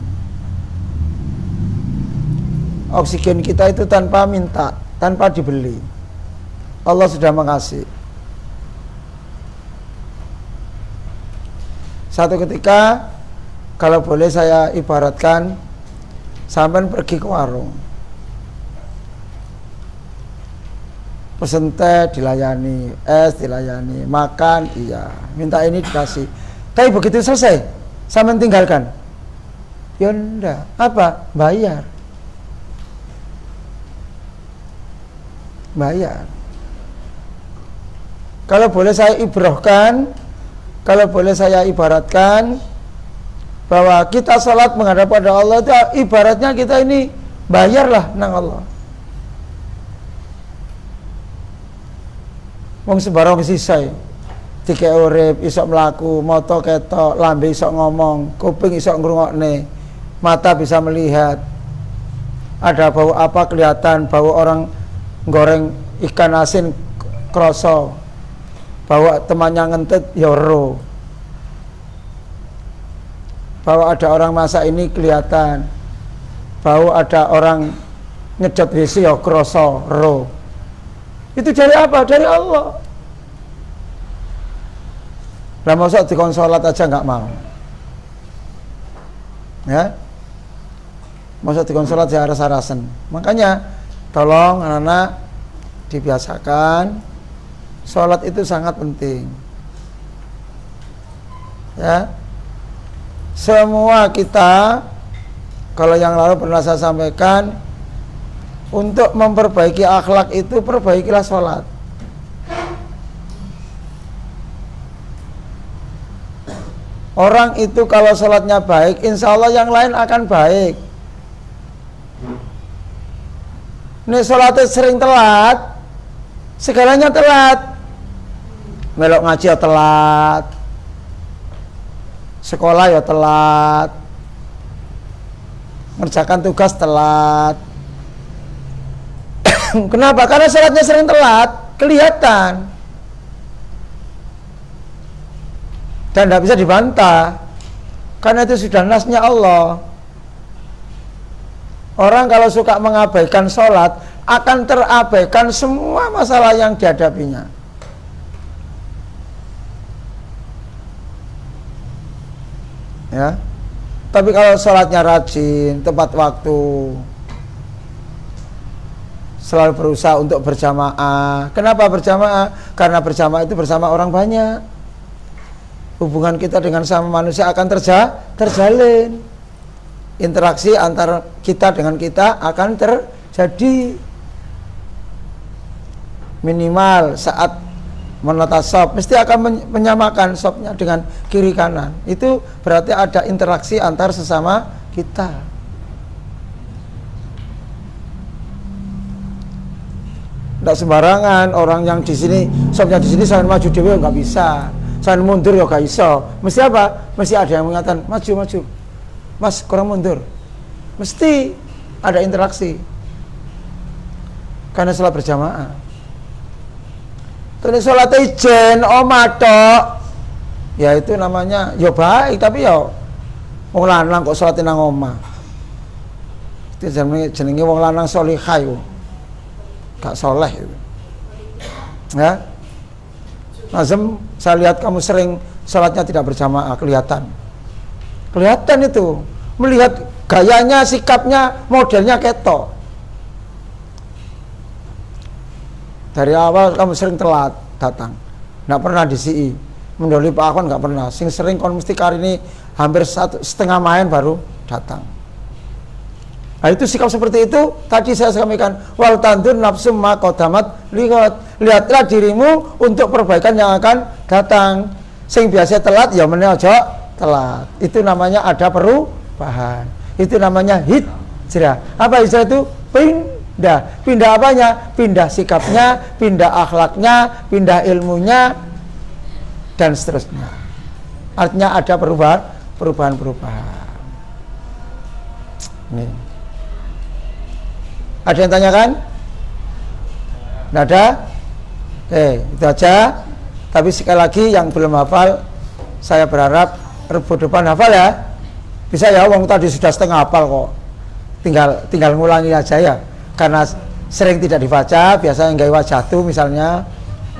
Speaker 1: Oksigen kita itu tanpa minta, tanpa dibeli. Allah sudah mengasih. Satu ketika, kalau boleh saya ibaratkan, sampai pergi ke warung. pesen teh dilayani, es dilayani, makan iya, minta ini dikasih. Tapi begitu selesai, sampean tinggalkan. Ya enggak, apa? Bayar. Bayar. Kalau boleh saya ibrahkan, kalau boleh saya ibaratkan bahwa kita salat menghadap pada Allah itu ibaratnya kita ini bayarlah nang Allah. Wong sembarang sisai dikek urip iso mlaku, mata ketok, lambe iso ngomong, kuping iso ngrungokne, mata bisa melihat. Ada bau apa kelihatan, bau orang goreng ikan asin kroso, bau temannya ngentet ya ero. Bau ada orang masak ini kelihatan, bau ada orang nyedot WC ya kroso ero. Itu dari apa? Dari Allah. Lah masa dikon salat aja nggak mau. Ya. Masa dikon salat ya rasa-rasen. Makanya tolong anak-anak dibiasakan salat itu sangat penting. Ya. Semua kita kalau yang lalu pernah saya sampaikan, untuk memperbaiki akhlak itu perbaikilah sholat. Orang itu kalau sholatnya baik, insya Allah yang lain akan baik. Ini sholatnya sering telat, segalanya telat. Melok ngaji ya telat, sekolah ya telat, ngerjakan tugas telat. Kenapa? Karena sholatnya sering telat, kelihatan. Dan tidak bisa dibantah. Karena itu sudah nasnya Allah. Orang kalau suka mengabaikan sholat, akan terabaikan semua masalah yang dihadapinya. Ya. Tapi kalau sholatnya rajin, tepat waktu, selalu berusaha untuk berjamaah. Kenapa berjamaah? Karena berjamaah itu bersama orang banyak. Hubungan kita dengan sama manusia akan terjalin. Interaksi antara kita dengan kita akan terjadi. Minimal saat menata sop mesti akan menyamakan sopnya dengan kiri kanan. Itu berarti ada interaksi antar sesama kita. Tidak sembarangan orang yang di sini, sopnya di sini saya maju dewe nggak bisa, saya mundur ya nggak iso. Mesti apa? Mesti ada yang mengatakan maju, mas kurang mundur. Mesti ada interaksi. Karena sholat berjamaah. Terus sholat ijen, omatok, ya itu namanya, ya baik tapi ya wong lanang kok sholatin nang omah. Itu jenenge wong lanang sholihah yo. Gak soleh itu. Ya. Nazem, saya lihat kamu sering sholatnya tidak berjamaah, kelihatan. Kelihatan itu. Melihat gayanya, sikapnya, modelnya ketok. Dari awal kamu sering telat datang. Nggak pernah disi. Mendoli Pak Akon nggak pernah. Sing sering kon mesti kali ini hampir 1,5 main baru datang. Nah itu sikap seperti itu tadi saya sampaikan, wal tandur nafsum ma qadamat lihatlah dirimu untuk perbaikan yang akan datang. Sing biasa telat ya meneh aja telat. Itu namanya ada perubahan. Itu namanya hijrah. Apa hijrah itu? Pindah. Pindah apanya? Pindah sikapnya, pindah akhlaknya, pindah ilmunya dan seterusnya. Artinya ada perubahan. Nih. Ada yang tanyakan? Tidak ada? Oke, itu aja. Tapi sekali lagi yang belum hafal, saya berharap rebu depan hafal ya. Bisa ya, wong tadi sudah setengah hafal kok. Tinggal ngulangi aja ya. Karena sering tidak dibaca, biasanya nggak wajatu misalnya.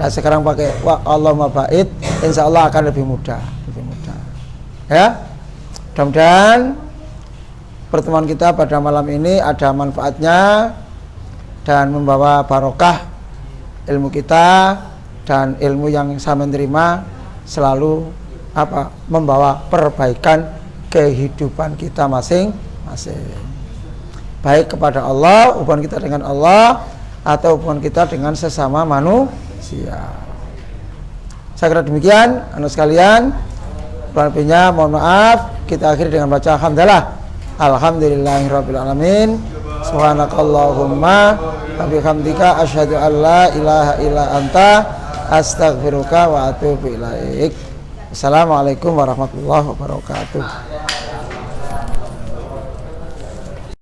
Speaker 1: Nah sekarang pakai wa Allahumma ba'id, insya Allah akan lebih mudah. Ya, mudah-mudahan pertemuan kita pada malam ini ada manfaatnya dan membawa barokah ilmu kita dan ilmu yang saya menerima selalu membawa perbaikan kehidupan kita masing-masing, baik kepada Allah, hubungan kita dengan Allah, atau hubungan kita dengan sesama manusia. Saya kira demikian, anak sekalian. Kurang lebihnya mohon maaf. Kita akhiri dengan baca alhamdulillahirabbil alamin. Subhanakallahumma wa bihamdika asyhadu an la ilaha illa anta astaghfiruka wa atubu ilaik. Assalamualaikum warahmatullahi wabarakatuh.